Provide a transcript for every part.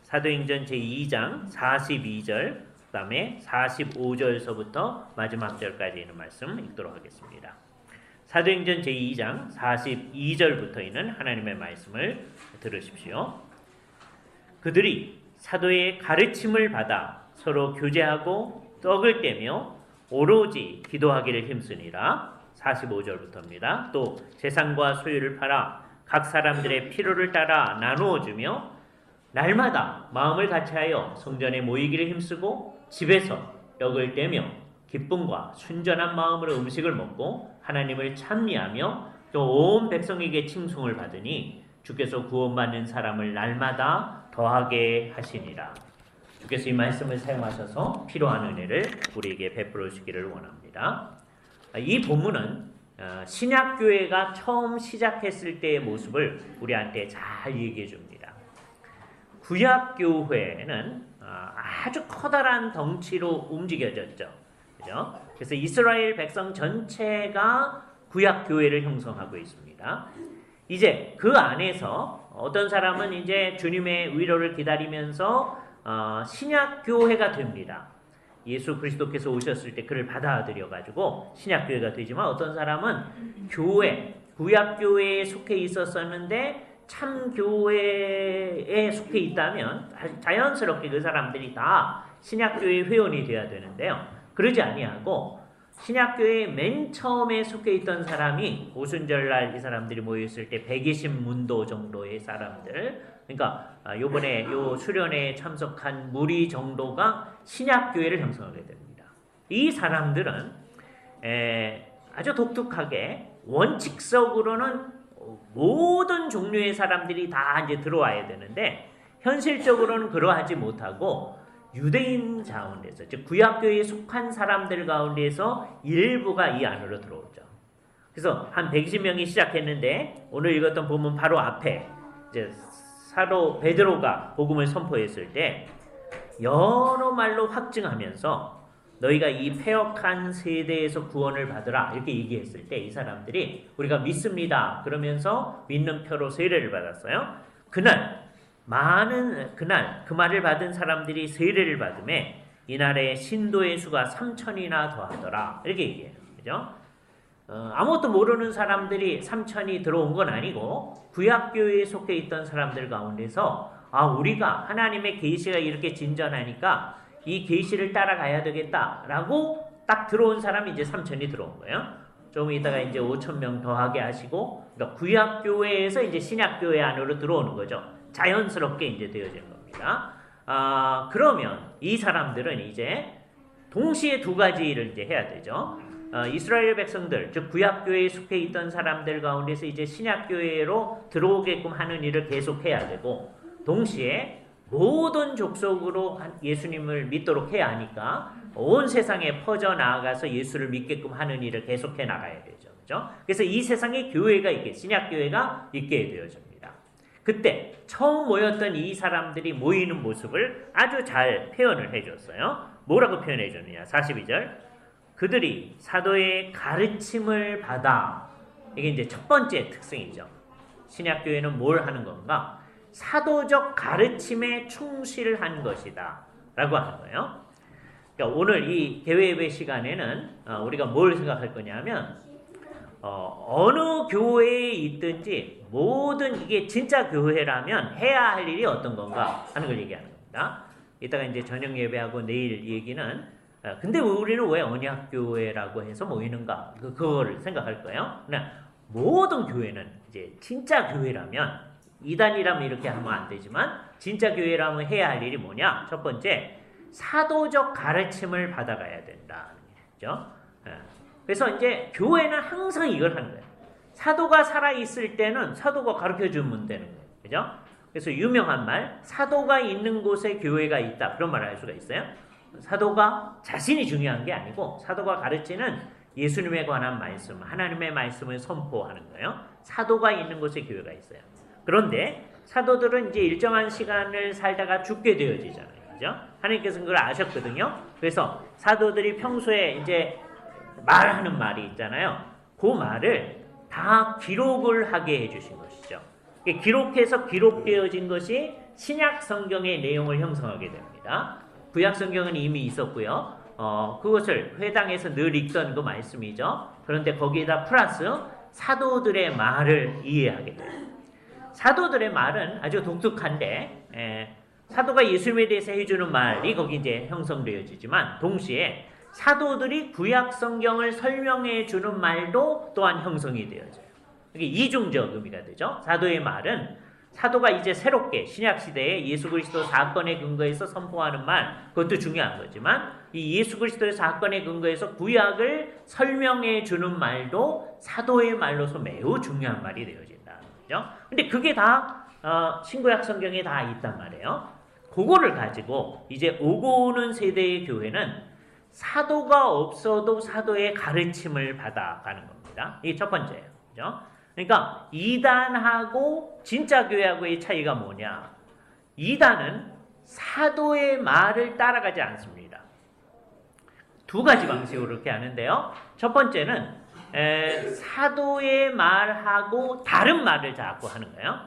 사도행전 제2장 42절, 그 다음에 45절서부터 마지막 절까지 있는 말씀 읽도록 하겠습니다. 사도행전 제2장 42절부터 있는 하나님의 말씀을 들으십시오. 그들이 사도의 가르침을 받아 서로 교제하고 떡을 떼며 오로지 기도하기를 힘쓰니라. 45절부터입니다. 또 재산과 소유를 팔아 각 사람들의 필요를 따라 나누어 주며 날마다 마음을 같이하여 성전에 모이기를 힘쓰고 집에서 떡을 떼며 기쁨과 순전한 마음으로 음식을 먹고 하나님을 찬미하며 또 온 백성에게 칭송을 받으니 주께서 구원받는 사람을 날마다 더하게 하시니라. 주께서 이 말씀을 사용하셔서 필요한 은혜를 우리에게 베풀어 주기를 원합니다. 이 본문은 신약교회가 처음 시작했을 때의 모습을 우리한테 잘 얘기해 줍니다. 구약교회는 아주 커다란 덩치로 움직여졌죠. 그죠? 그래서 이스라엘 백성 전체가 구약교회를 형성하고 있습니다. 이제 그 안에서 어떤 사람은 이제 주님의 위로를 기다리면서 신약교회가 됩니다. 예수 그리스도께서 오셨을 때 그를 받아들여가지고 신약교회가 되지만 어떤 사람은 구약교회에 속해 있었었는데 참교회에 속해 있다면 자연스럽게 그 사람들이 다 신약교회 회원이 되어야 되는데요. 그러지 아니하고 신약교회에 맨 처음에 속해 있던 사람이 오순절날 이 사람들이 모였을 때 120문도 정도의 사람들, 그러니까 요번에 요 수련회에 참석한 무리 정도가 신약교회를 형성하게 됩니다. 이 사람들은 아주 독특하게 원칙적으로는 모든 종류의 사람들이 다 이제 들어와야 되는데 현실적으로는 그러하지 못하고 유대인 가운데서, 즉 구약교회에 속한 사람들 가운데서 일부가 이 안으로 들어오죠. 그래서 한 120명이 시작했는데 오늘 읽었던 본문 바로 앞에 이제 사도 베드로가 복음을 선포했을 때 여러 말로 확증하면서 너희가 이 패역한 세대에서 구원을 받으라 이렇게 얘기했을 때 이 사람들이 우리가 믿습니다 그러면서 믿는 표로 세례를 받았어요. 그날 그 말을 받은 사람들이 세례를 받음에 이날에 신도의 수가 3,000이나 더하더라 이렇게 얘기해요. 그죠? 아무것도 모르는 사람들이 3,000이 들어온 건 아니고 구약교회에 속해 있던 사람들 가운데서 우리가 하나님의 계시가 이렇게 진전하니까 이 계시를 따라가야 되겠다라고 딱 들어온 사람이 이제 3,000이 들어온 거예요. 좀 이따가 이제 5,000명 더하게 하시고, 그러니까 구약교회에서 이제 신약교회 안으로 들어오는 거죠. 자연스럽게 이제 되어진 겁니다. 그러면 이 사람들은 이제 동시에 두 가지를 이제 해야 되죠. 이스라엘 백성들, 즉 구약교회에 속해 있던 사람들 가운데서 이제 신약교회로 들어오게끔 하는 일을 계속해야 되고, 동시에 모든 족속으로 예수님을 믿도록 해야 하니까 온 세상에 퍼져 나아가서 예수를 믿게끔 하는 일을 계속해 나가야 되죠. 그렇죠? 그래서 이 세상에 교회가 있게, 신약교회가 있게 되어집니다. 그때 처음 모였던 이 사람들이 모이는 모습을 아주 잘 표현을 해줬어요. 뭐라고 표현해 줬느냐? 42절. 그들이 사도의 가르침을 받아. 이게 이제 첫 번째 특징이죠. 신약교회는 뭘 하는 건가? 사도적 가르침에 충실한 것이다 라고 하는 거예요. 그러니까 오늘 이 개회예배 시간에는 우리가 뭘 생각할 거냐면 어느 교회에 있든지 모든 이게 진짜 교회라면 해야 할 일이 어떤 건가 하는 걸 얘기하는 겁니다. 이따가 이제 저녁 예배하고 내일 얘기는 근데 우리는 왜 언약교회라고 해서 모이는가 그거를 생각할 거예요. 모든 교회는 이제 진짜 교회라면 이단이라면 이렇게 하면 안 되지만 진짜 교회라면 해야 할 일이 뭐냐? 첫 번째, 사도적 가르침을 받아가야 된다는 얘기죠. 그래서 이제 교회는 항상 이걸 하는 거예요. 사도가 살아있을 때는 사도가 가르쳐주면 되는 거예요. 그죠? 그래서 유명한 말, 사도가 있는 곳에 교회가 있다. 그런 말을 할 수가 있어요. 사도가 자신이 중요한 게 아니고 사도가 가르치는 예수님에 관한 말씀, 하나님의 말씀을 선포하는 거예요. 사도가 있는 곳에 교회가 있어요. 그런데 사도들은 이제 일정한 시간을 살다가 죽게 되어지잖아요. 그죠? 하나님께서는 그걸 아셨거든요. 그래서 사도들이 평소에 이제 말하는 말이 있잖아요. 그 말을 다 기록을 하게 해주신 것이죠. 기록해서 기록되어진 것이 신약 성경의 내용을 형성하게 됩니다. 구약 성경은 이미 있었고요. 그것을 회당에서 늘 읽던 그 말씀이죠. 그런데 거기에다 플러스 사도들의 말을 이해하게 돼요. 사도들의 말은 아주 독특한데 사도가 예수님에 대해서 해주는 말이 거기 이제 형성되어지지만 동시에 사도들이 구약 성경을 설명해 주는 말도 또한 형성이 되어져요. 이게 이중적 의미가 되죠. 사도의 말은 사도가 이제 새롭게 신약 시대에 예수 그리스도 사건에 근거해서 선포하는 말, 그것도 중요한 거지만 이 예수 그리스도의 사건에 근거해서 구약을 설명해 주는 말도 사도의 말로서 매우 중요한 말이 되어진다. 그죠? 근데 그게 다 신구약 성경에 다 있단 말이에요. 그거를 가지고 이제 오고 오는 세대의 교회는 사도가 없어도 사도의 가르침을 받아가는 겁니다. 이게 첫 번째예요. 그죠? 그러니까 이단하고 진짜 교회하고의 차이가 뭐냐? 이단은 사도의 말을 따라가지 않습니다. 두 가지 방식으로 그렇게 하는데요. 첫 번째는 사도의 말하고 다른 말을 자꾸 하는 거예요.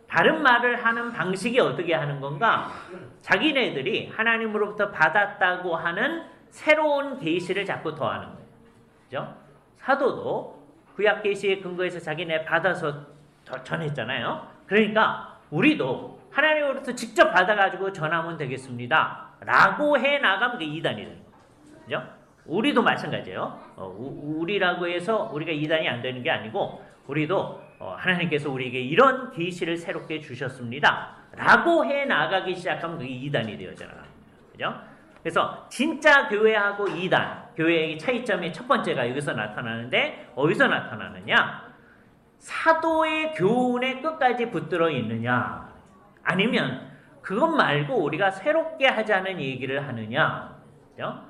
다른 말을 하는 방식이 어떻게 하는 건가? 자기네들이 하나님으로부터 받았다고 하는 새로운 계시를 자꾸 더하는 거예요. 그죠? 사도도 구약 계시의 근거에서 자기네 받아서 전했잖아요. 그러니까 우리도 하나님으로부터 직접 받아가지고 전하면 되겠습니다. 라고 해나가면 그게 이단이 되는 거예요. 그죠? 우리도 마찬가지예요. 우리라고 해서 우리가 이단이 안 되는 게 아니고 우리도 하나님께서 우리에게 이런 계시를 새롭게 주셨습니다. 라고 해나가기 시작하면 그게 이단이 되어져요. 그죠? 그래서 진짜 교회하고 이단, 교회의 차이점의 첫 번째가 여기서 나타나는데 어디서 나타나느냐? 사도의 교훈에 끝까지 붙들어 있느냐? 아니면 그것 말고 우리가 새롭게 하자는 얘기를 하느냐? 그죠?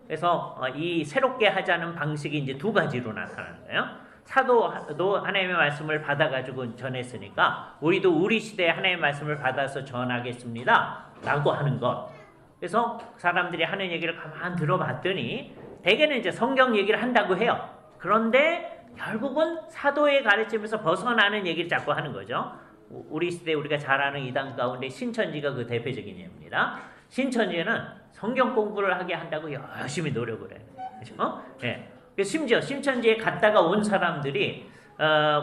그래서 이 새롭게 하자는 방식이 이제 두 가지로 나타나는 거예요. 사도도 하나님의 말씀을 받아가지고 전했으니까 우리도 우리 시대에 하나님의 말씀을 받아서 전하겠습니다. 라고 하는 것. 그래서 사람들이 하는 얘기를 가만 들어봤더니 대개는 이제 성경 얘기를 한다고 해요. 그런데 결국은 사도의 가르침에서 벗어나는 얘기를 자꾸 하는 거죠. 우리 시대에 우리가 잘 아는 이단 가운데 신천지가 그 대표적인 예입니다. 신천지는 성경 공부를 하게 한다고 열심히 노력을 해요. 그렇죠? 네. 심지어 신천지에 갔다가 온 사람들이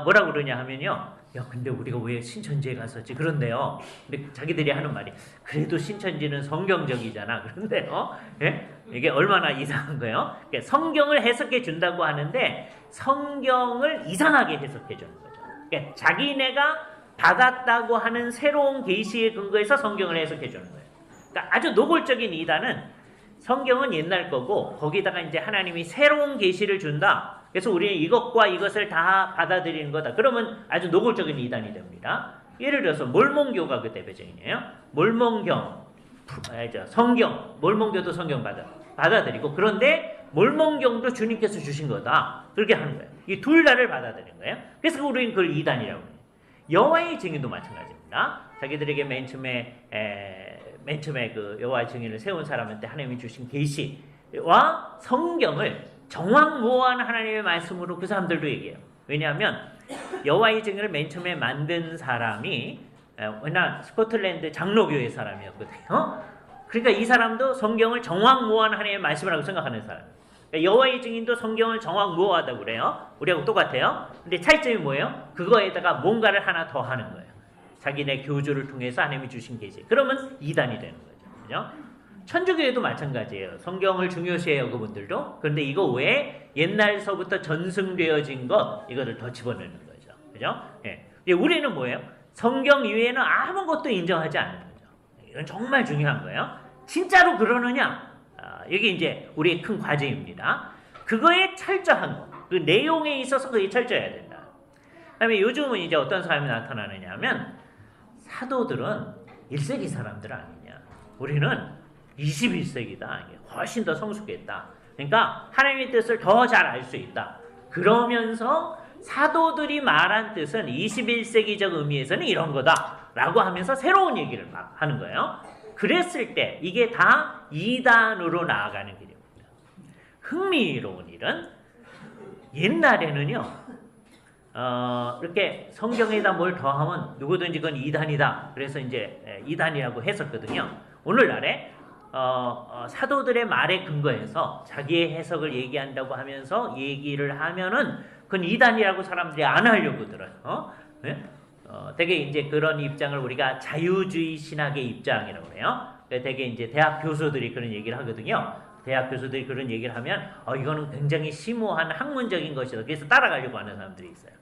뭐라고 그러냐 하면요. 야, 근데 우리가 왜 신천지에 갔었지? 그런데요. 근데 자기들이 하는 말이 그래도 신천지는 성경적이잖아. 그런데요. 예? 이게 얼마나 이상한 거예요? 성경을 해석해 준다고 하는데 성경을 이상하게 해석해 주는 거죠. 그러니까 자기네가 받았다고 하는 새로운 계시의 근거에서 성경을 해석해 주는 거예요. 그러니까 아주 노골적인 이단은 성경은 옛날 거고 거기다가 이제 하나님이 새로운 계시를 준다. 그래서 우리는 이것과 이것을 다 받아들이는 거다. 그러면 아주 노골적인 이단이 됩니다. 예를 들어서 몰몬교가 그 대표적이에요. 몰몬경, 성경, 몰몬교도 성경 받아들이고 그런데 몰몬경도 주님께서 주신 거다. 그렇게 하는 거예요. 이 둘 다를 받아들이는 거예요. 그래서 우리는 그걸 이단이라고 해요. 여호와의 증인도 마찬가지입니다. 자기들에게 맨 처음에 그 여호와의 증인을 세운 사람한테 하나님이 주신 계시와 성경을 정확무어한 하나님의 말씀으로 그 사람들도 얘기해요. 왜냐하면 여호와의 증인을 맨 처음에 만든 사람이 워낙 스코틀랜드 장로교회 사람이었거든요. 그러니까 이 사람도 성경을 정확무어한 하나님의 말씀이라고 생각하는 사람이에요. 그러니까 여호와의 증인도 성경을 정확무어하다고 그래요. 우리하고 똑같아요. 근데 차이점이 뭐예요? 그거에다가 뭔가를 하나 더 하는 거예요. 자기네 교주를 통해서 하나님이 주신 계시. 그러면 이단이 되는 거죠. 그죠? 천주교회도 마찬가지예요. 성경을 중요시해요, 그분들도. 그런데 이거 외에 옛날서부터 전승되어진 것, 이거를 더 집어넣는 거죠. 그죠? 예. 우리는 뭐예요? 성경 이외에는 아무것도 인정하지 않는 거죠. 이건 정말 중요한 거예요. 진짜로 그러느냐? 이게 이제 우리의 큰 과제입니다. 그거에 철저한 거. 그 내용에 있어서 그게 철저해야 된다. 그 다음에 요즘은 이제 어떤 사람이 나타나느냐 하면 사도들은 1세기 사람들 아니냐. 우리는 21세기다. 훨씬 더 성숙했다. 그러니까 하나님의 뜻을 더 잘 알 수 있다. 그러면서 사도들이 말한 뜻은 21세기적 의미에서는 이런 거다. 라고 하면서 새로운 얘기를 막 하는 거예요. 그랬을 때 이게 다 이단으로 나아가는 길입니다. 흥미로운 일은 옛날에는요. 이렇게 성경에다 뭘 더하면 누구든지 그건 이단이다. 그래서 이제 이단이라고 했었거든요. 오늘날에 사도들의 말에 근거해서 자기의 해석을 얘기한다고 하면서 얘기를 하면은 그건 이단이라고 사람들이 안 하려고 들어요. 네? 되게 이제 그런 입장을 우리가 자유주의 신학의 입장이라고 해요. 되게 이제 대학 교수들이 그런 얘기를 하거든요. 대학 교수들이 그런 얘기를 하면 이거는 굉장히 심오한 학문적인 것이다. 그래서 따라가려고 하는 사람들이 있어요.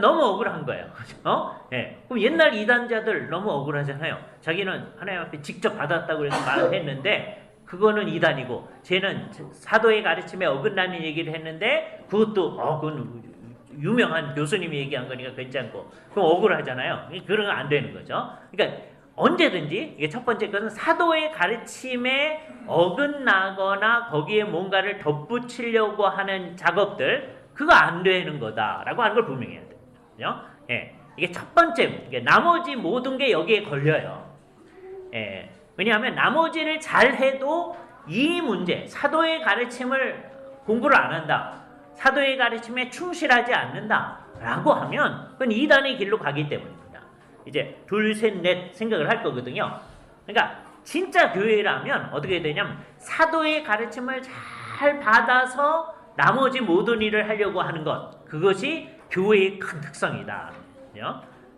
너무 억울한 거예요. 예. 그럼 옛날 이단자들 너무 억울하잖아요. 자기는 하나님 앞에 직접 받았다고 해서 말을 했는데 그거는 이단이고 쟤는 사도의 가르침에 어긋나는 얘기를 했는데 그것도 그건 유명한 교수님이 얘기한 거니까 괜찮고 그럼 억울하잖아요. 그런 건 안 되는 거죠. 그러니까 언제든지 이게 첫 번째 것은 사도의 가르침에 어긋나거나 거기에 뭔가를 덧붙이려고 하는 작업들 그거 안 되는 거다라고 하는 걸 분명히 해야 돼요. 예, 이게 첫 번째, 나머지 모든 게 여기에 걸려요. 예, 왜냐하면 나머지를 잘해도 이 문제, 사도의 가르침을 공부를 안 한다, 사도의 가르침에 충실하지 않는다라고 하면 그건 이단의 길로 가기 때문입니다. 이제 둘, 셋, 넷 생각을 할 거거든요. 그러니까 진짜 교회라면 어떻게 되냐면 사도의 가르침을 잘 받아서 나머지 모든 일을 하려고 하는 것, 그것이 교회의 큰 특성이다.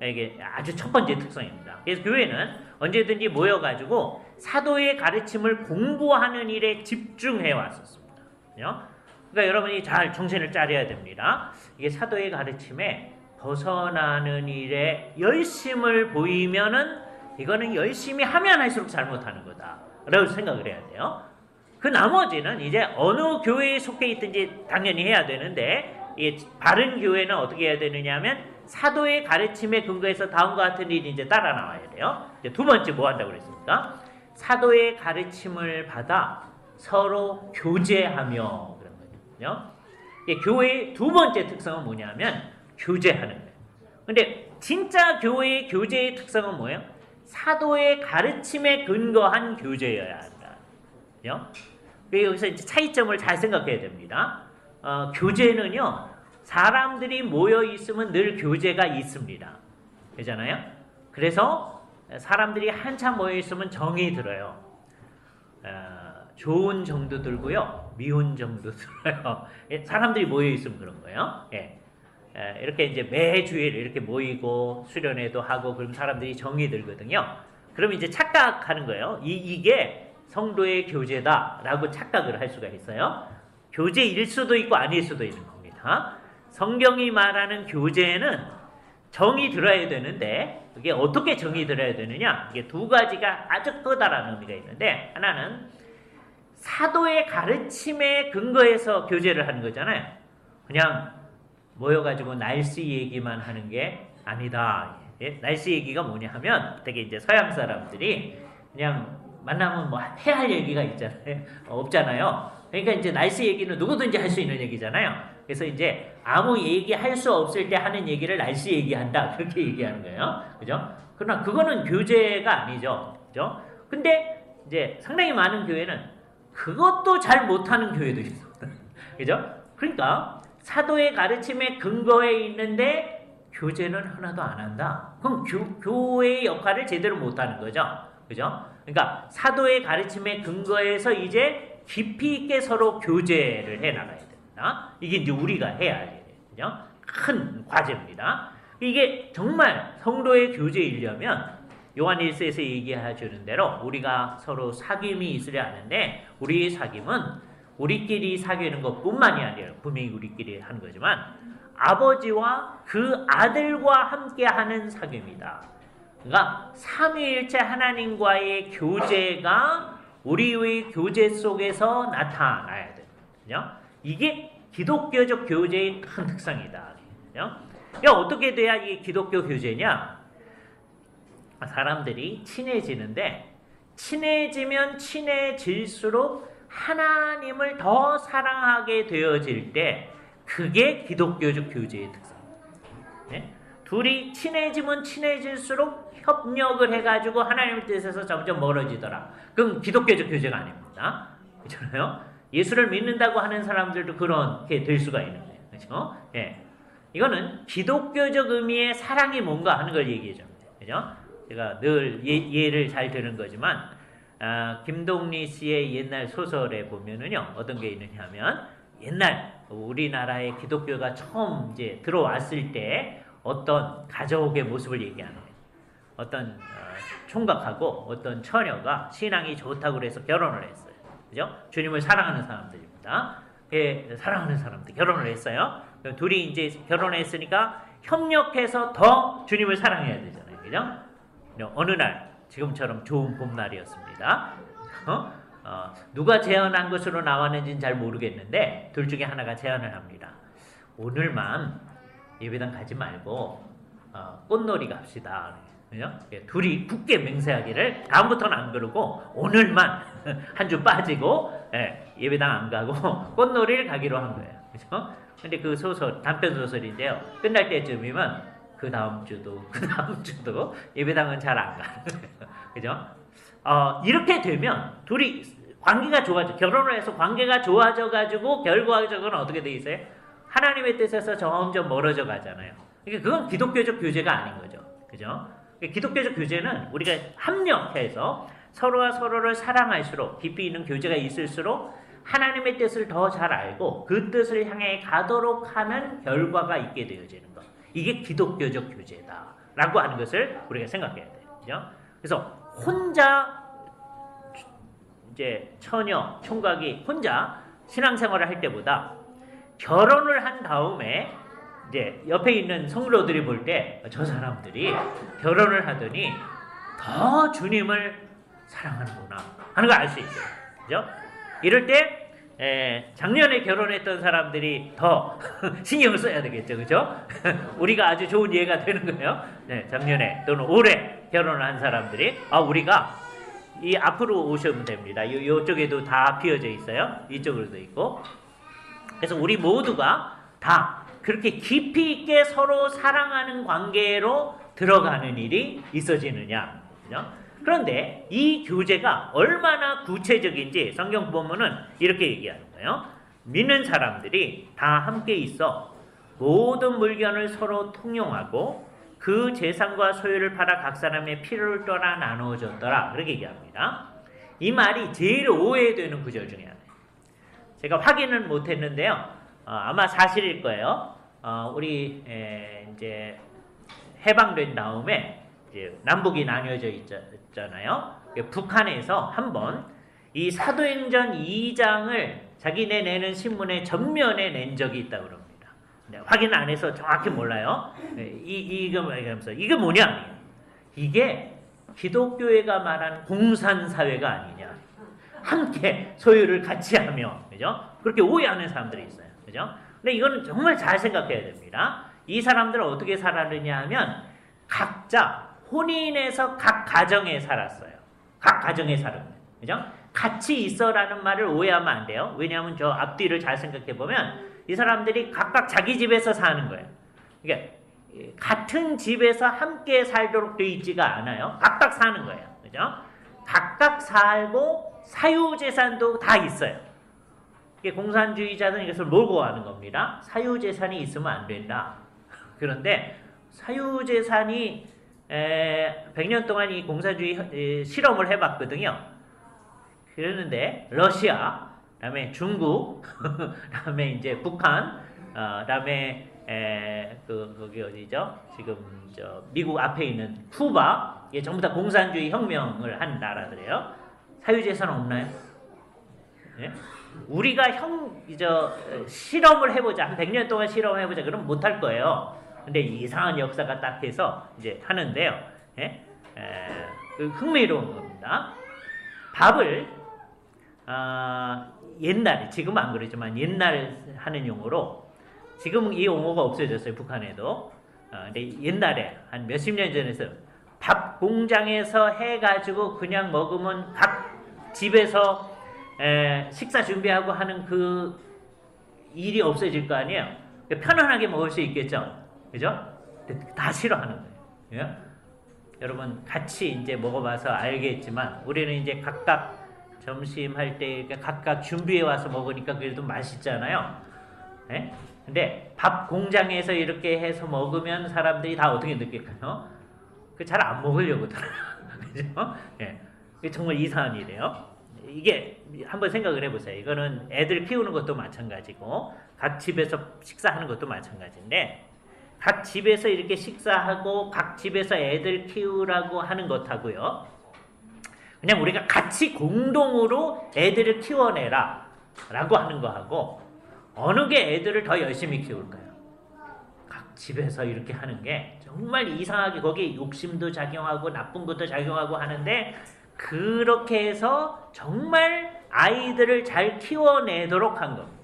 이게 아주 첫 번째 특성입니다. 그래서 교회는 언제든지 모여가지고 사도의 가르침을 공부하는 일에 집중해 왔었습니다. 그러니까 여러분이 잘 정신을 차려야 됩니다. 이게 사도의 가르침에 벗어나는 일에 열심을 보이면은 이거는 열심히 하면 할수록 잘못하는 거다라고 생각을 해야 돼요. 그 나머지는 이제 어느 교회에 속해 있든지 당연히 해야 되는데 이 바른 교회는 어떻게 해야 되느냐 하면 사도의 가르침에 근거해서 다음과 같은 일이 이제 따라 나와야 돼요. 이제 두 번째 뭐 한다고 그랬습니까? 사도의 가르침을 받아 서로 교제하며 그런 거거든요. 교회의 두 번째 특성은 뭐냐면 교제하는 거예요. 근데 진짜 교회의 교제의 특성은 뭐예요? 사도의 가르침에 근거한 교제여야 한다. 여기서 이제 차이점을 잘 생각해야 됩니다. 교제는요, 사람들이 모여 있으면 늘 교제가 있습니다. 그잖아요? 그래서 사람들이 한참 모여 있으면 정이 들어요. 좋은 정도 들고요, 미운 정도 들어요. 사람들이 모여 있으면 그런 거예요. 예. 이렇게 이제 매주일 이렇게 모이고 수련회도 하고 그럼 사람들이 정이 들거든요. 그럼 이제 착각하는 거예요. 이게 성도의 교제다라고 착각을 할 수가 있어요. 교제일 수도 있고 아닐 수도 있는 겁니다. 성경이 말하는 교제는 정이 들어야 되는데 이게 어떻게 정이 들어야 되느냐? 이게 두 가지가 아주 커다란 의미가 있는데 하나는 사도의 가르침에 근거해서 교제를 하는 거잖아요. 그냥 모여가지고 날씨 얘기만 하는 게 아니다. 예? 날씨 얘기가 뭐냐 하면 되게 이제 서양 사람들이 그냥 만나면 뭐 해야 할 얘기가 있잖아요. 없잖아요. 그러니까 이제 날씨 얘기는 누구든지 할 수 있는 얘기잖아요. 그래서 이제 아무 얘기할 수 없을 때 하는 얘기를 날씨 얘기한다. 그렇게 얘기하는 거예요. 그죠? 그러나 그거는 교제가 아니죠. 그죠? 근데 이제 상당히 많은 교회는 그것도 잘 못하는 교회도 있습니다. 그죠? 그러니까 사도의 가르침에 근거해 있는데 교제는 하나도 안 한다. 그럼 교회의 역할을 제대로 못하는 거죠. 그죠? 그러니까 사도의 가르침에 근거해서 이제 깊이 있게 서로 교제를 해 나가야 됩니다. 이게 이제 우리가 해야 할 일이에요. 큰 과제입니다. 이게 정말 성도의 교제이려면 요한 1서에서 얘기해주는 대로 우리가 서로 사귐이 있으려 하는데 우리의 사귐은 우리끼리 사귀는 것뿐만이 아니라 분명히 우리끼리 하는 거지만 아버지와 그 아들과 함께하는 사귐이다. 그러니까 삼위일체 하나님과의 교제가 우리의 교제 속에서 나타나야 되거든요. 이게 기독교적 교제의 큰 특성이다. 그러니까 어떻게 돼야 이게 기독교 교제냐? 사람들이 친해지는데 친해지면 친해질수록 하나님을 더 사랑하게 되어질 때 그게 기독교적 교제의 특성입니다. 네? 둘이 친해지면 친해질수록 협력을 해가지고 하나님의 뜻에서 점점 멀어지더라. 그럼 기독교적 교제가 아닙니다. 그렇잖아요? 예수를 믿는다고 하는 사람들도 그렇게 될 수가 있는 거예요. 그렇죠? 예. 이거는 기독교적 의미의 사랑이 뭔가 하는 걸 얘기해 줍니다. 그죠? 제가 늘 예를 잘 드는 거지만, 김동리 씨의 옛날 소설에 보면은요, 어떤 게 있느냐 하면, 옛날 우리나라에 기독교가 처음 이제 들어왔을 때 어떤 가족의 모습을 얘기하는 거예요. 어떤 총각하고 어떤 처녀가 신앙이 좋다고 그래서 결혼을 했어요. 그죠? 주님을 사랑하는 사람들입니다. 사랑하는 사람들 결혼을 했어요. 둘이 이제 결혼했으니까 협력해서 더 주님을 사랑해야 되잖아요. 그죠? 어느 날 지금처럼 좋은 봄날이었습니다. 누가 제안한 것으로 나왔는지는 잘 모르겠는데 둘 중에 하나가 제안을 합니다. 오늘만 예배당 가지 말고 꽃놀이 갑시다. 그죠? 둘이 굳게 맹세하기를 다음부터는 안 그러고 오늘만 한 주 빠지고 예배당 안 가고 꽃놀이를 가기로 한 거예요. 그죠? 근데 그 소설 단편 소설인데요. 끝날 때쯤이면 그 다음 주도 예배당은 잘 안 가는 거예요. 그죠? 이렇게 되면 둘이 관계가 좋아져, 결혼을 해서 관계가 좋아져 가지고 결과적으로는 어떻게 돼 있어요? 하나님의 뜻에서 점점 멀어져 가잖아요. 그러니까 그건 기독교적 교제가 아닌 거죠. 그죠? 기독교적 교제는 우리가 합력해서 서로가 서로를 사랑할수록 깊이 있는 교제가 있을수록 하나님의 뜻을 더 잘 알고 그 뜻을 향해 가도록 하는 결과가 있게 되어지는 것. 이게 기독교적 교제다라고 하는 것을 우리가 생각해야 돼요. 그죠? 그래서 혼자 이제 처녀, 총각이 혼자 신앙생활을 할 때보다 결혼을 한 다음에 이제 옆에 있는 성도들이 볼 때 저 사람들이 결혼을 하더니 더 주님을 사랑하는구나 하는 걸 알 수 있어요. 그죠? 이럴 때 작년에 결혼했던 사람들이 더 신경을 써야 되겠죠. 그죠? 우리가 아주 좋은 예가 되는 거예요. 네, 작년에 또는 올해 결혼을 한 사람들이 우리가 이 앞으로 오시면 됩니다. 이쪽에도 다 피어져 있어요. 이쪽으로도 있고. 그래서 우리 모두가 다 그렇게 깊이 있게 서로 사랑하는 관계로 들어가는 일이 있어지느냐. 그죠? 그런데 이 교제가 얼마나 구체적인지 성경 보면은 이렇게 얘기하는 거예요. 믿는 사람들이 다 함께 있어 모든 물건을 서로 통용하고 그 재산과 소유를 팔아 각 사람의 필요를 떠나 나누어줬더라. 그렇게 얘기합니다. 이 말이 제일 오해되는 구절 중에 하나예요. 제가 확인은 못했는데요. 아마 사실일 거예요. 우리 이제 해방된 다음에 이제 남북이 나뉘어져 있잖아요. 북한에서 한번 이 사도행전 2장을 자기네 내는 신문에 전면에 낸 적이 있다고 그럽니다. 네, 확인 안 해서 정확히 몰라요. 이게 뭐냐? 이게 기독교회가 말하는 공산사회가 아니냐. 함께 소유를 같이 하며, 그죠? 그렇게 오해하는 사람들이 있어요. 그죠? 근데 이거는 정말 잘 생각해야 됩니다. 이 사람들은 어떻게 살았느냐 하면 각자 혼인해서 각 가정에 살았어요. 각 가정에 살은 거예요. 그죠? 같이 있어라는 말을 오해하면 안 돼요. 왜냐하면 저 앞뒤를 잘 생각해 보면 이 사람들이 각각 자기 집에서 사는 거예요. 그러니까 같은 집에서 함께 살도록 되어 있지가 않아요. 각각 사는 거예요. 그죠? 각각 살고 사유재산도 다 있어요. 이게 공산주의자는 이것을 몰고 가는 겁니다. 사유재산이 있으면 안 된다. 그런데 사유재산이 100년 동안 이 공산주의 실험을 해봤거든요. 그러는데 러시아, 그다음에 중국, 그다음에 이제 북한, 그다음에 거기 어디죠? 지금 미국 앞에 있는 쿠바, 이게 전부 다 공산주의 혁명을 한 나라들이에요. 사유재산 없나요? 네? 우리가 실험을 해보자, 한 100년 동안 실험을 해보자, 그러면 못할 거예요. 근데 이상한 역사가 딱 해서 이제 하는데요. 예? 흥미로운 겁니다. 밥을 옛날에, 지금은 안 그러지만 옛날 하는 용어로, 지금은 이 용어가 없어졌어요. 북한에도. 근데 옛날에 한 몇십 년 전에서 밥 공장에서 해가지고 그냥 먹으면 각 집에서 식사 준비하고 하는 그 일이 없어질 거 아니에요. 편안하게 먹을 수 있겠죠. 그죠? 다 싫어하는 거예요. 예? 여러분 같이 이제 먹어봐서 알겠지만 우리는 이제 각각 점심 할 때 각각 준비해 와서 먹으니까 그래도 맛있잖아요. 예? 근데 밥 공장에서 이렇게 해서 먹으면 사람들이 다 어떻게 느낄까요? 그 잘 안 먹으려고 하더라고요. 그죠? 예. 이게 정말 이상한 일이에요. 이게 한번 생각을 해보세요. 이거는 애들 키우는 것도 마찬가지고 각 집에서 식사하는 것도 마찬가지인데 각 집에서 이렇게 식사하고 각 집에서 애들 키우라고 하는 것하고요. 그냥 우리가 같이 공동으로 애들을 키워내라 라고 하는 거하고 어느 게 애들을 더 열심히 키울까요? 각 집에서 이렇게 하는 게 정말 이상하게 거기에 욕심도 작용하고 나쁜 것도 작용하고 하는데 그렇게 해서 정말 아이들을 잘 키워내도록 한 겁니다.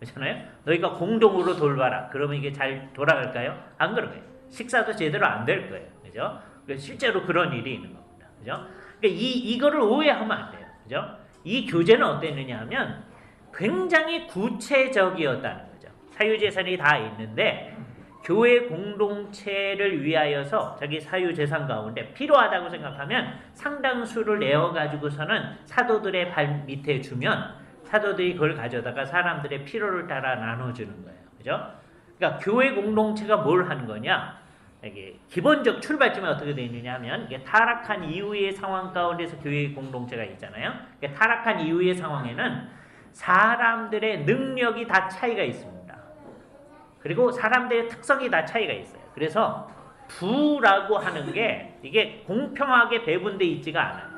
그렇잖아요? 너희가 공동으로 돌봐라. 그러면 이게 잘 돌아갈까요? 안 그러게요. 식사도 제대로 안 될 거예요. 그죠? 실제로 그런 일이 있는 겁니다. 그죠? 그러니까 이거를 오해하면 안 돼요. 그죠? 이 교제는 어땠느냐 하면 굉장히 구체적이었다는 거죠. 사유재산이 다 있는데 교회 공동체를 위하여서 자기 사유재산 가운데 필요하다고 생각하면 상당수를 내어가지고서는 사도들의 발 밑에 주면 사도들이 그걸 가져다가 사람들의 필요를 따라 나눠주는 거예요. 그죠? 그러니까 교회 공동체가 뭘 하는 거냐? 이게 기본적 출발점이 어떻게 되어 있느냐 하면 이게 타락한 이후의 상황 가운데서 교회 공동체가 있잖아요. 타락한 이후의 상황에는 사람들의 능력이 다 차이가 있습니다. 그리고 사람들의 특성이 다 차이가 있어요. 그래서 부라고 하는 게 이게 공평하게 배분돼 있지가 않아요.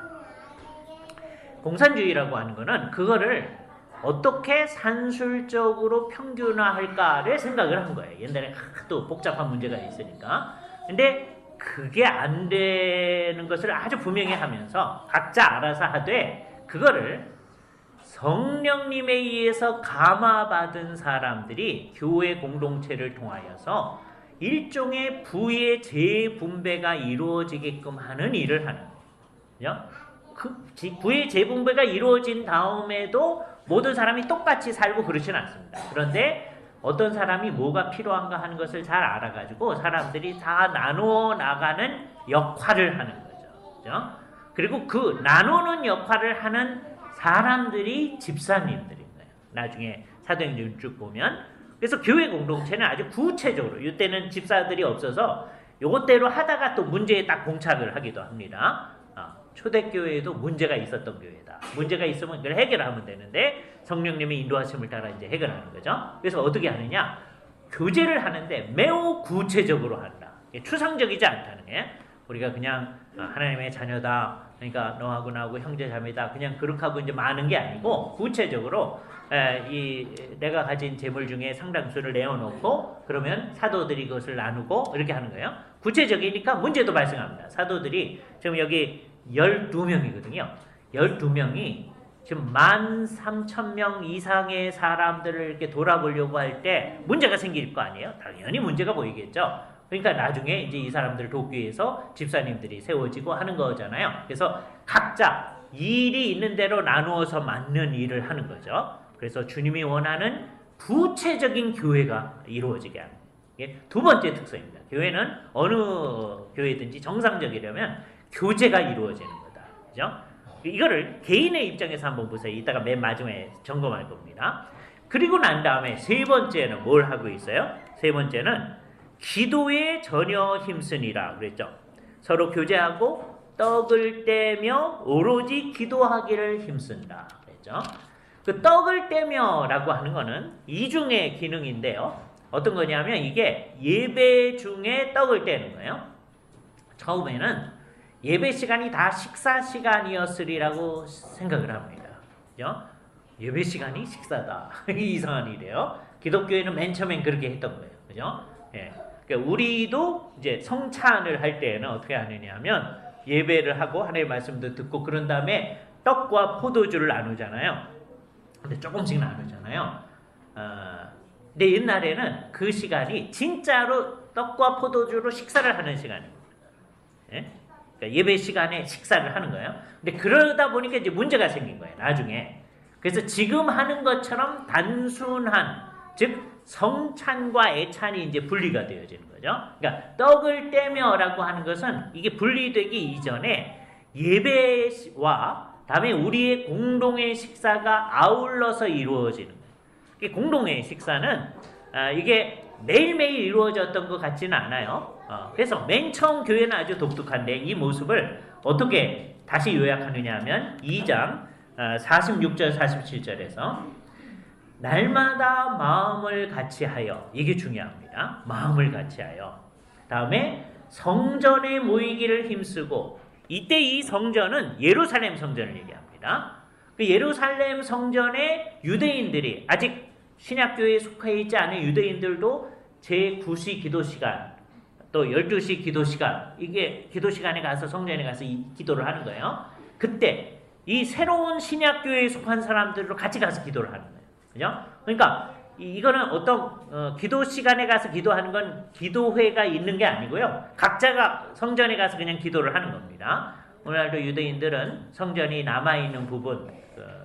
공산주의라고 하는 거는 그거를 어떻게 산술적으로 평균화할까를 생각을 한 거예요. 옛날에 또 복잡한 문제가 있으니까. 근데 그게 안 되는 것을 아주 분명히 하면서 각자 알아서 하되 그거를 성령님에 의해서 감화받은 사람들이 교회 공동체를 통하여서 일종의 부의 재분배가 이루어지게끔 하는 일을 하는 거예요. 그 부의 재분배가 이루어진 다음에도 모든 사람이 똑같이 살고 그렇지는 않습니다. 그런데 어떤 사람이 뭐가 필요한가 하는 것을 잘 알아가지고 사람들이 다 나누어 나가는 역할을 하는 거죠. 그죠? 그리고 그 나누는 역할을 하는 사람들이 집사님들인 거예요. 나중에 사도행전 쭉 보면. 그래서 교회 공동체는 아주 구체적으로 이때는 집사들이 없어서 요것대로 하다가 또 문제에 딱 봉착을 하기도 합니다. 초대교회에도 문제가 있었던 교회다. 문제가 있으면 그걸 해결하면 되는데 성령님의 인도하심을 따라 이제 해결하는 거죠. 그래서 어떻게 하느냐? 교제를 하는데 매우 구체적으로 한다. 추상적이지 않다는 게 우리가 그냥 하나님의 자녀다. 그러니까 너하고 나하고 형제자매다. 그냥 그렇게 하고 이제 많은 게 아니고 구체적으로 내가 가진 재물 중에 상당수를 내어놓고 그러면 사도들이 그것을 나누고 이렇게 하는 거예요. 구체적이니까 문제도 발생합니다. 사도들이 지금 여기 12명이거든요. 12명이 지금 13,000명 이상의 사람들을 이렇게 돌아보려고 할 때 문제가 생길 거 아니에요? 당연히 문제가 보이겠죠. 그러니까 나중에 이제 이 사람들을 돕기 위해서 집사님들이 세워지고 하는 거잖아요. 그래서 각자 일이 있는 대로 나누어서 맞는 일을 하는 거죠. 그래서 주님이 원하는 구체적인 교회가 이루어지게 하는 게 두 번째 특성입니다. 교회는 어느 교회든지 정상적이려면 교제가 이루어지는 거다. 그죠? 이거를 개인의 입장에서 한번 보세요. 이따가 맨 마지막에 점검할 겁니다. 그리고 난 다음에 세 번째는 뭘 하고 있어요? 세 번째는 기도에 전혀 힘쓰니라 그랬죠. 서로 교제하고 떡을 떼며 오로지 기도하기를 힘쓴다 그랬죠. 그 떡을 떼며라고 하는 거는 이중의 기능인데요. 어떤 거냐면 이게 예배 중에 떡을 떼는 거예요. 처음에는 예배 시간이 다 식사 시간이었으리라고 생각을 합니다. 그죠? 예배 시간이 식사다. 이상한 일이에요. 기독교에는 맨 처음엔 그렇게 했던 거예요. 그죠? 예. 그러니까 우리도 이제 성찬을 할 때는 어떻게 하느냐 하면 예배를 하고 하나님의 말씀도 듣고 그런 다음에 떡과 포도주를 나누잖아요. 근데 조금씩 나누잖아요. 근데 옛날에는 그 시간이 진짜로 떡과 포도주로 식사를 하는 시간입니다. 예? 그러니까 예배 시간에 식사를 하는 거예요. 근데 그러다 보니까 이제 문제가 생긴 거예요. 나중에. 그래서 지금 하는 것처럼 단순한 즉 성찬과 애찬이 이제 분리가 되어지는 거죠. 그러니까 떡을 떼며라고 하는 것은 이게 분리되기 이전에 예배와 다음에 우리의 공동의 식사가 아울러서 이루어지는 거예요. 공동의 식사는 이게 매일매일 이루어졌던 것 같지는 않아요. 그래서 맨 처음 교회는 아주 독특한데 이 모습을 어떻게 다시 요약하느냐 하면 2장 46절 47절에서 날마다 마음을 같이하여, 이게 중요합니다. 마음을 같이하여. 다음에 성전에 모이기를 힘쓰고, 이때 이 성전은 예루살렘 성전을 얘기합니다. 그 예루살렘 성전에 유대인들이, 아직 신약교회에 속해 있지 않은 유대인들도 제9시 기도 시간, 또 12시 기도 시간, 이게 기도 시간에 가서 성전에 가서 이 기도를 하는 거예요. 그때 이 새로운 신약교회에 속한 사람들로 같이 가서 기도를 하는 거예요. 그죠? 그러니까 이거는 어떤 기도 시간에 가서 기도하는 건 기도회가 있는 게 아니고요. 각자가 성전에 가서 그냥 기도를 하는 겁니다. 오늘날도 유대인들은 성전이 남아있는 부분,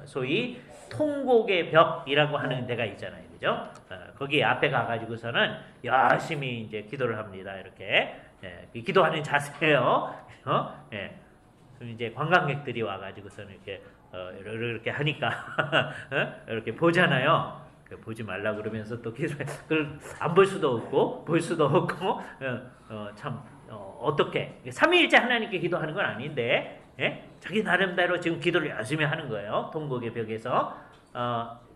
소위 통곡의 벽이라고 하는 데가 있잖아요. 그죠? 거기 앞에 가가지고서는 열심히 이제 기도를 합니다. 이렇게. 기도하는 자세예요. 예. 이제 관광객들이 와가지고서는 이렇게 하니까 이렇게 보잖아요. 보지 말라 그러면서 또 그걸 안 볼 수도 없고 볼 수도 없고 참 어떻게 삼위일체 하나님께 기도하는 건 아닌데 자기 나름대로 지금 기도를 열심히 하는 거예요. 통곡의 벽에서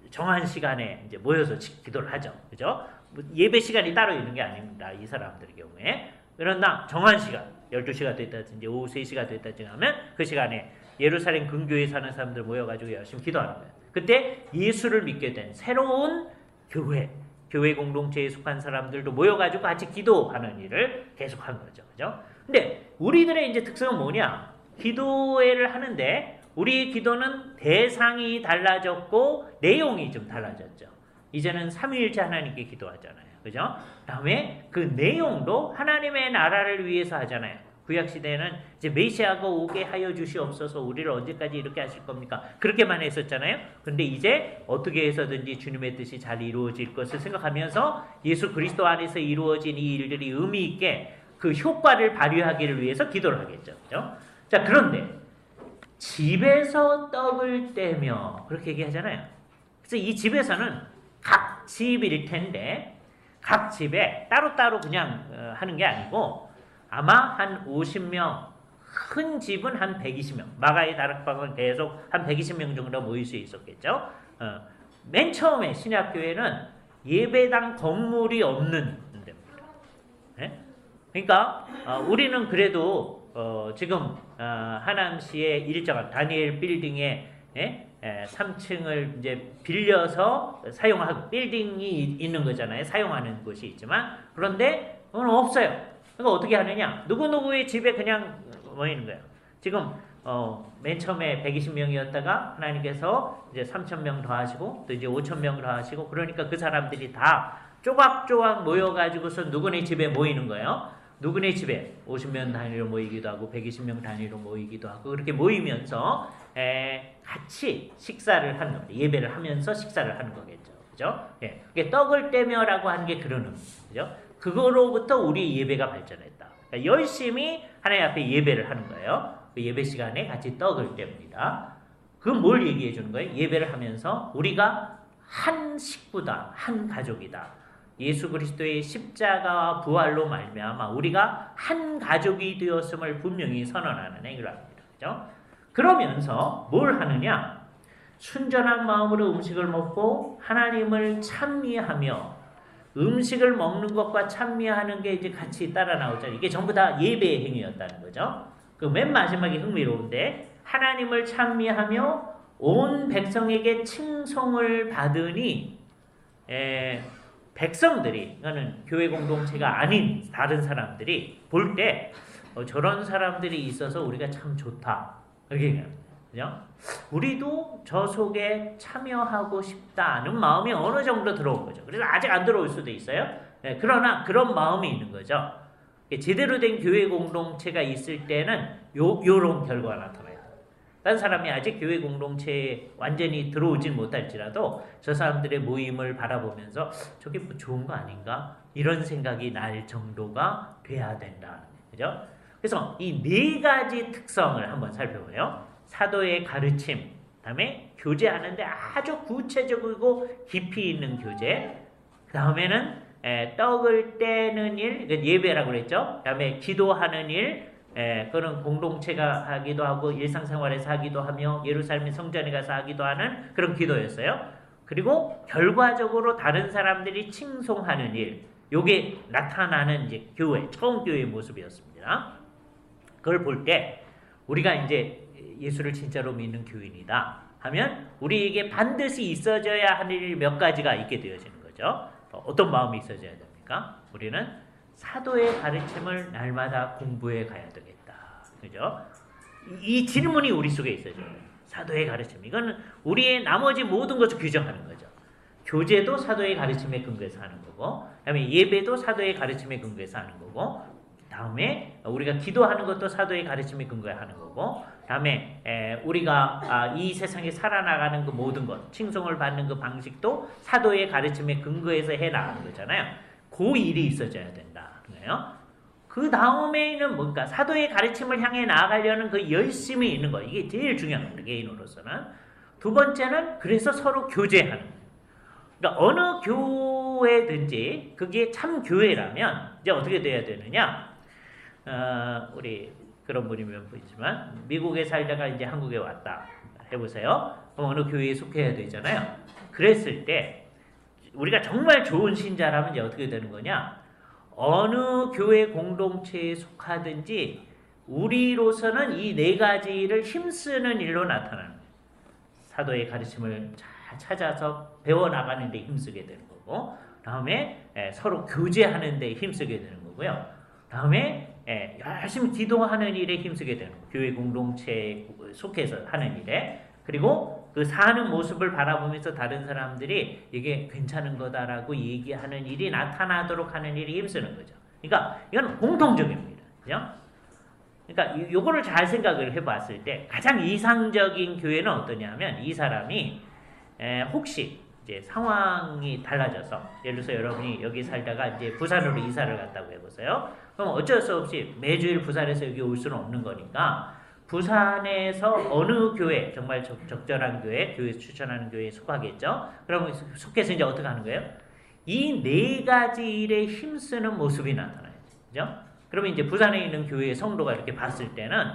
정한 시간에 이제 모여서 기도를 하죠. 그죠? 예배 시간이 따로 있는 게 아닙니다. 이 사람들의 경우에. 그러나 정한 시간, 12시가 됐다든지 오후 3시가 됐다든지 하면 그 시간에 예루살렘 근교에 사는 사람들 모여가지고 열심히 기도하는 거예요. 그때 예수를 믿게 된 새로운 교회 공동체에 속한 사람들도 모여가지고 같이 기도하는 일을 계속한 거죠. 그죠? 근데 우리들의 이제 특성은 뭐냐? 기도회를 하는데 우리의 기도는 대상이 달라졌고 내용이 좀 달라졌죠. 이제는 삼위일체 하나님께 기도하잖아요. 그죠? 다음에 그 내용도 하나님의 나라를 위해서 하잖아요. 구약시대에는 이제 메시아가 오게 하여 주시옵소서, 우리를 언제까지 이렇게 하실 겁니까? 그렇게만 했었잖아요. 근데 이제 어떻게 해서든지 주님의 뜻이 잘 이루어질 것을 생각하면서 예수 그리스도 안에서 이루어진 이 일들이 의미 있게 그 효과를 발휘하기를 위해서 기도를 하겠죠. 그죠? 자, 그런데 집에서 떡을 떼며 그렇게 얘기하잖아요. 그래서 이 집에서는 각 집일 텐데 각 집에 따로따로 그냥 하는 게 아니고 아마 한 50명, 큰 집은 한 120명, 마가의 다락방은 계속 한 120명 정도 모일 수 있었겠죠. 맨 처음에 신약교회는 예배당 건물이 없는 데입니다. 네? 그러니까 우리는 그래도 지금 하남시의 일정한 다니엘 빌딩에 3층을 이제 빌려서 사용하고 빌딩이 있는 거잖아요. 사용하는 곳이 있지만 그런데 그건 없어요. 그러니까 어떻게 하느냐? 누구누구의 집에 그냥 모이는 거예요. 지금 맨 처음에 120명이었다가 하나님께서 이제 3,000명 더 하시고 또 이제 5,000명 더 하시고 그러니까 그 사람들이 다 조각조각 모여가지고서 누구네 집에 모이는 거예요. 누구네 집에 50명 단위로 모이기도 하고 120명 단위로 모이기도 하고 그렇게 모이면서 같이 식사를 하는 겁니다. 예배를 하면서 식사를 하는 거겠죠. 그죠? 예. 그게 떡을 떼며라고 하는 게 그런 의미죠. 그죠? 그거로부터 우리 예배가 발전했다. 그러니까 열심히 하나님 앞에 예배를 하는 거예요. 그 예배 시간에 같이 떡을 뗍니다. 그건 뭘 얘기해 주는 거예요? 예배를 하면서 우리가 한 식구다, 한 가족이다. 예수 그리스도의 십자가와 부활로 말미암아 우리가 한 가족이 되었음을 분명히 선언하는 행위를 합니다. 그죠? 그러면서 뭘 하느냐? 순전한 마음으로 음식을 먹고 하나님을 찬미하며 음식을 먹는 것과 찬미하는 게 이제 같이 따라 나오잖아요. 이게 전부 다 예배의 행위였다는 거죠. 그 맨 마지막에 흥미로운데 하나님을 찬미하며 온 백성에게 칭송을 받으니 백성들이, 이거는 교회 공동체가 아닌 다른 사람들이 볼 때 저런 사람들이 있어서 우리가 참 좋다. 이렇게 얘기합니다. 그죠? 우리도 저 속에 참여하고 싶다는 마음이 어느 정도 들어온 거죠. 그래서 아직 안 들어올 수도 있어요. 그러나 그런 마음이 있는 거죠. 제대로 된 교회 공동체가 있을 때는 요런 결과가 나타나요. 다른 사람이 아직 교회 공동체에 완전히 들어오진 못할지라도 저 사람들의 모임을 바라보면서 저게 뭐 좋은 거 아닌가? 이런 생각이 날 정도가 돼야 된다. 그죠? 그래서 이 네 가지 특성을 한번 살펴보요. 사도의 가르침, 그다음에 교제하는데 아주 구체적이고 깊이 있는 교제, 그 다음에는 떡을 떼는 일, 예배라고 그랬죠. 그 다음에 기도하는 일, 그런 공동체가 하기도 하고 일상생활에서 하기도 하며 예루살렘 성전에 가서 하기도 하는 그런 기도였어요. 그리고 결과적으로 다른 사람들이 칭송하는 일, 요게 나타나는 이제 교회, 처음 교회의 모습이었습니다. 그걸 볼 때 우리가 이제 예수를 진짜로 믿는 교인이다 하면 우리에게 반드시 있어져야 하는 일 몇 가지가 있게 되어지는 거죠. 어떤 마음이 있어져야 됩니까? 우리는 사도의 가르침을 날마다 공부해 가야 되겠다. 그죠? 이 질문이 우리 속에 있어져요. 사도의 가르침. 이거는 우리의 나머지 모든 것을 규정하는 거죠. 교제도 사도의 가르침에 근거해서 하는 거고, 그다음에 예배도 사도의 가르침에 근거해서 하는 거고, 다음에 우리가 기도하는 것도 사도의 가르침에 근거해 하는 거고, 다음에 우리가 이 세상에 살아나가는 그 모든 것, 칭송을 받는 그 방식도 사도의 가르침에 근거해서 해 나가는 거잖아요. 그 일이 있어져야 된다. 그래요. 그 다음에는 뭔가 사도의 가르침을 향해 나아가려는 그 열심이 있는 거. 이게 제일 중요한 겁니다. 개인으로서는. 두 번째는 그래서 서로 교제하는 거예요. 그러니까 어느 교회든지 그게 참 교회라면 이제 어떻게 돼야 되느냐? 우리 그런 분이면 보이지만 미국에 살다가 이제 한국에 왔다 해보세요. 그럼 어느 교회에 속해야 되잖아요. 그랬을 때 우리가 정말 좋은 신자라면 이제 어떻게 되는 거냐? 어느 교회 공동체에 속하든지 우리로서는 이 네 가지를 힘쓰는 일로 나타나는 거예요. 사도의 가르침을 잘 찾아서 배워나가는 데 힘쓰게 되는 거고, 다음에 서로 교제하는 데 힘쓰게 되는 거고요. 다음에 열심히 기도하는 일에 힘쓰게 되는 거예요. 교회 공동체에 속해서 하는 일에. 그리고 그 사는 모습을 바라보면서 다른 사람들이 이게 괜찮은 거다라고 얘기하는 일이 나타나도록 하는 일이 힘쓰는 거죠. 그러니까 이건 공통적입니다. 그죠? 그러니까 요거를 잘 생각을 해봤을 때 가장 이상적인 교회는 어떠냐면 이 사람이 혹시 이제 상황이 달라져서 예를 들어서 여러분이 여기 살다가 이제 부산으로 이사를 갔다고 해보세요. 그럼 어쩔 수 없이 매주일 부산에서 여기 올 수는 없는 거니까 부산에서 어느 교회, 정말 적절한 교회, 교회 추천하는 교회에 속하겠죠. 그러면 속해서 이제 어떻게 하는 거예요? 이 네 가지 일에 힘쓰는 모습이 나타나요. 그죠? 그러면 이제 부산에 있는 교회의 성도가 이렇게 봤을 때는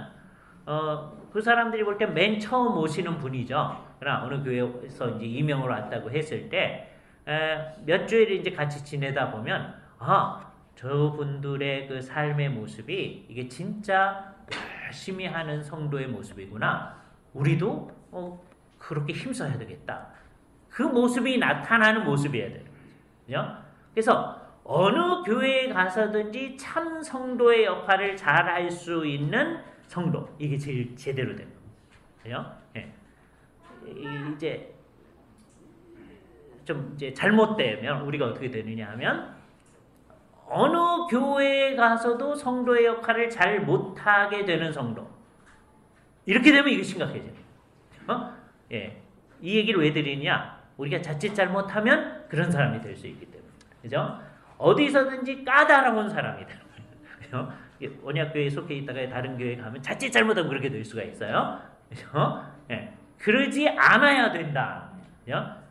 그 사람들이 볼 때 맨 처음 오시는 분이죠. 그러나 어느 교회에서 이제 임명을 왔다고 했을 때 몇 주일 이제 같이 지내다 보면 저분들의 그 삶의 모습이 이게 진짜 열심히 하는 성도의 모습이구나. 우리도 그렇게 힘써야 되겠다. 그 모습이 나타나는 모습이어야 되는 거죠. 그죠? 그래서 어느 교회에 가서든지 참 성도의 역할을 잘 할 수 있는 성도. 이게 제일 제대로 된 겁니다. 그죠? 예. 이제 좀 이제 잘못되면 우리가 어떻게 되느냐 하면 어느 교회에 가서도 성도의 역할을 잘 못하게 되는 성도. 이렇게 되면 이게 심각해져요. 예. 이 얘기를 왜 드리냐? 우리가 자칫 잘못하면 그런 사람이 될 수 있기 때문에. 그죠? 어디서든지 까다로운 사람이 되는 거예요. 그죠? 언약교회에 속해 있다가 다른 교회에 가면 자칫 잘못하면 그렇게 될 수가 있어요. 그죠? 예. 그러지 않아야 된다. 그죠?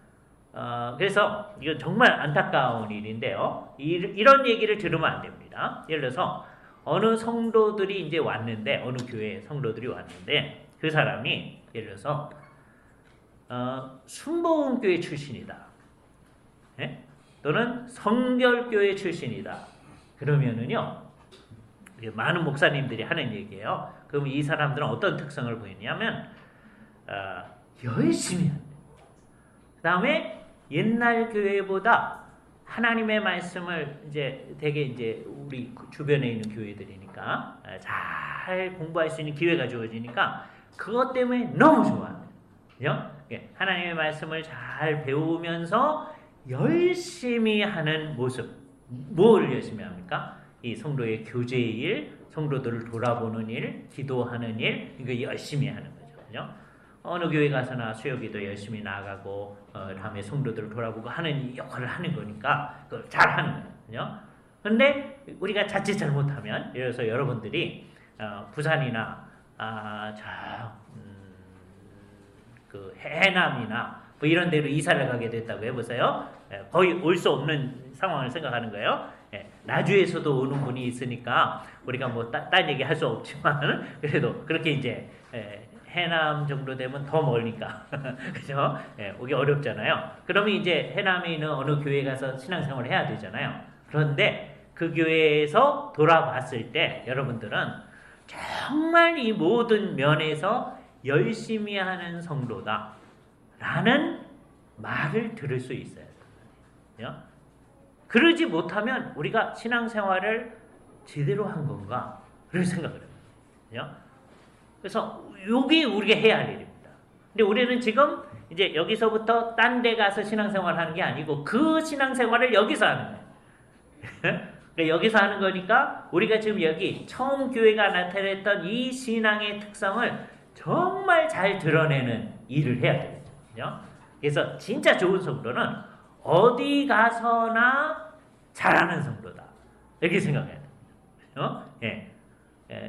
그래서 이건 정말 안타까운 일인데요. 이런 얘기를 들으면 안 됩니다. 예를 들어서 어느 성도들이 이제 왔는데 어느 교회 성도들이 왔는데 그 사람이 예를 들어서 순복음교회 출신이다. 네? 또는 성결교회 출신이다. 그러면은요 많은 목사님들이 하는 얘기예요. 그럼 이 사람들은 어떤 특성을 보이냐면 열심히 한다. 그 다음에 옛날 교회보다 하나님의 말씀을 이제 되게 이제 우리 주변에 있는 교회들이니까 잘 공부할 수 있는 기회가 주어지니까 그것 때문에 너무 좋아합니다. 그죠? 하나님의 말씀을 잘 배우면서 열심히 하는 모습. 뭘 열심히 합니까? 이 성도의 교제의 일, 성도들을 돌아보는 일, 기도하는 일, 이거 열심히 하는 거죠. 그죠? 어느 교회 가서나 수요기도 열심히 나가고 다음에 성도들을 돌아보고 하는 역할을 하는 거니까 그걸 잘 하는 거예요. 그죠? 근데 우리가 자칫 잘못하면 예를 들어서 여러분들이 부산이나 그 해남이나 뭐 이런 데로 이사를 가게 됐다고 해보세요. 거의 올 수 없는 상황을 생각하는 거예요. 나주에서도 오는 분이 있으니까 우리가 뭐 딴 얘기 할 수 없지만 그래도 그렇게 이제 해남 정도 되면 더 멀니까 그죠? 오기 어렵잖아요. 그러면 이제 해남에 있는 어느 교회 가서 신앙생활을 해야 되잖아요. 그런데 그 교회에서 돌아봤을 때 여러분들은 정말 이 모든 면에서 열심히 하는 성도다 라는 말을 들을 수 있어요. 그죠? 그러지 못하면 우리가 신앙생활을 제대로 한 건가? 그런 생각을 해요. 그죠? 그래서 이게 우리가 해야 할 일입니다. 근데 우리는 지금 이제 여기서부터 딴 데 가서 신앙생활 하는 게 아니고 그 신앙생활을 여기서 하는 거예요. 여기서 하는 거니까 우리가 지금 여기 처음 교회가 나타냈던 이 신앙의 특성을 정말 잘 드러내는 일을 해야 되겠죠. 그죠? 그래서 진짜 좋은 성도는 어디 가서나 잘하는 성도다. 이렇게 생각해야 됩니다.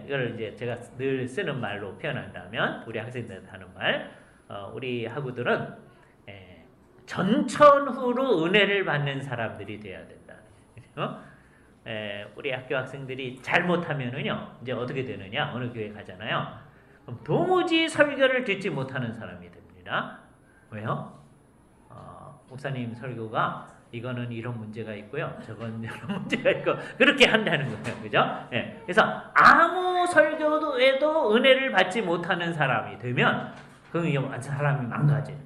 이걸 이제 제가 늘 쓰는 말로 표현한다면 우리 학생들한테 하는 말, 우리 학우들은 전천후로 은혜를 받는 사람들이 돼야 된다. 우리 학교 학생들이 잘못하면은요 이제 어떻게 되느냐, 어느 교회 가잖아요. 그럼 도무지 설교를 듣지 못하는 사람이 됩니다. 왜요? 목사님 설교가 이거는 이런 문제가 있고요, 저건 이런 문제가 있고 그렇게 한다는 거예요, 그죠? 그래서 아무 설교에도 은혜를 받지 못하는 사람이 되면 그 사람이 망가집니다,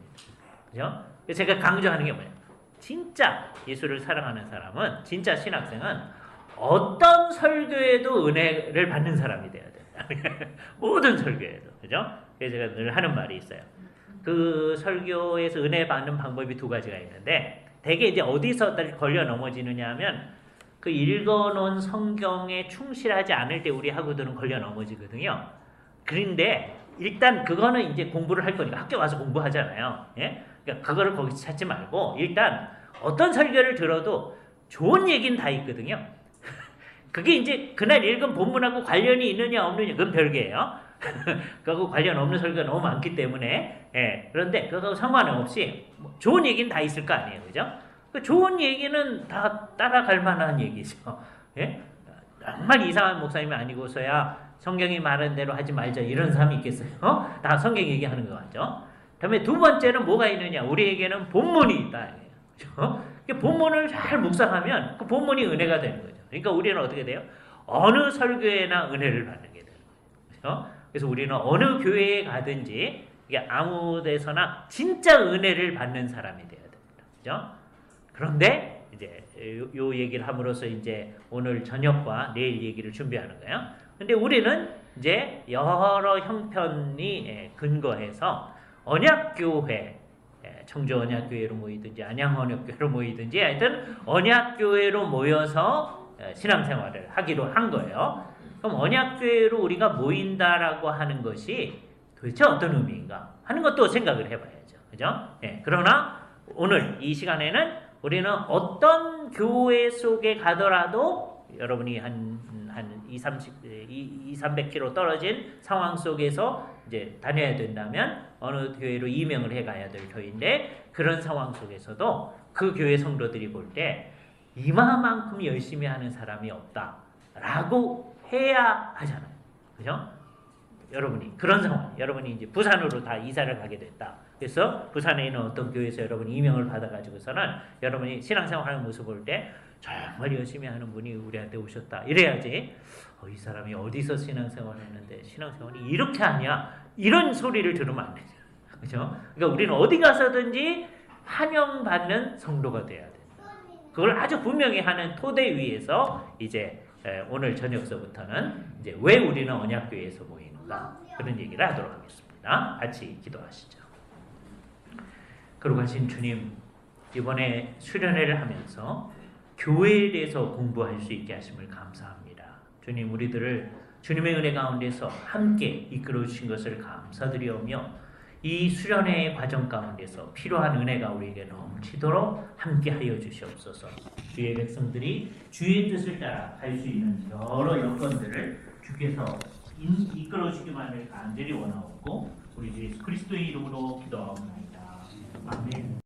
그죠? 제가 강조하는 게 뭐냐? 진짜 예수를 사랑하는 사람은, 진짜 신학생은 어떤 설교에도 은혜를 받는 사람이 돼야 된다. 모든 설교에도, 그죠? 그래서 제가 늘 하는 말이 있어요. 그 설교에서 은혜 받는 방법이 두 가지가 있는데, 대개 이제 어디서 걸려 넘어지느냐 하면 그 읽어놓은 성경에 충실하지 않을 때 우리 학우들은 걸려 넘어지거든요. 그런데 일단 그거는 이제 공부를 할 거니까 학교 와서 공부하잖아요. 그러니까 그거를 거기서 찾지 말고 일단 어떤 설교를 들어도 좋은 얘기는 다 있거든요. 그게 이제 그날 읽은 본문하고 관련이 있느냐 없느냐 그건 별개예요. 그거하고 관련 없는 설교가 너무 많기 때문에 그런데 그거하고 상관없이 좋은 얘기는 다 있을 거 아니에요, 그죠? 그 좋은 얘기는 다 따라갈 만한 얘기죠. 정말 이상한 목사님이 아니고서야 성경이 말하는 대로 하지 말자 이런 사람이 있겠어요? 다 성경 얘기하는 거 같죠? 다음에 두 번째는 뭐가 있느냐? 우리에게는 본문이 있다. 그죠? 본문을 잘 묵상하면 그 본문이 은혜가 되는 거죠. 그러니까 우리는 어떻게 돼요? 어느 설교에나 은혜를 받는 게 되는 거죠. 그죠? 그래서 우리는 어느 교회에 가든지 이게 아무 데서나 진짜 은혜를 받는 사람이 되어야 됩니다. 그죠? 그런데 이제 요 얘기를 함으로써 이제 오늘 저녁과 내일 얘기를 준비하는 거예요. 근데 우리는 이제 여러 형편이 근거해서 언약교회, 청주 언약교회로 모이든지 안양 언약교회로 모이든지 하여튼 언약교회로 모여서 신앙생활을 하기로 한 거예요. 그럼 언약교회로 우리가 모인다라고 하는 것이 도대체 어떤 의미인가 하는 것도 생각을 해봐야죠. 그죠? 그러나 오늘 이 시간에는 우리는 어떤 교회 속에 가더라도 여러분이 한 300km 떨어진 상황 속에서 이제 다녀야 된다면 어느 교회로 이명을 해가야 될 교회인데, 그런 상황 속에서도 그 교회 성도들이 볼 때 이마만큼 열심히 하는 사람이 없다라고 해야 하잖아요. 그죠? 여러분이 그런 상황, 여러분이 이제 부산으로 다 이사를 가게 됐다. 그래서 부산에 있는 어떤 교회에서 여러분이 임명을 받아가지고서는 여러분이 신앙생활하는 모습을 볼 때 정말 열심히 하는 분이 우리한테 오셨다. 이래야지 이 사람이 어디서 신앙생활을 했는데 신앙생활이 이렇게 하냐, 이런 소리를 들으면 안 되죠. 그죠? 그러니까 우리는 어디 가서든지 환영받는 성도가 돼야 된다. 그걸 아주 분명히 하는 토대 위에서 이제 오늘 저녁서부터는 이제 왜 우리는 언약교회에서 모이는가 그런 얘기를 하도록 하겠습니다. 같이 기도하시죠. 거룩하신 주님, 이번에 수련회를 하면서 교회에 대해서 공부할 수 있게 하심을 감사합니다. 주님, 우리들을 주님의 은혜 가운데서 함께 이끌어 주신 것을 감사드리오며 이 수련회의 과정 가운데서 필요한 은혜가 우리에게 넘치도록 함께 하여 주시옵소서. 주의 백성들이 주의 뜻을 따라 갈 수 있는 여러 여건들을 주께서 이끌어 주기만을 간절히 원하옵고 우리 주 예수 그리스도의 이름으로 기도하옵나이다. 아멘.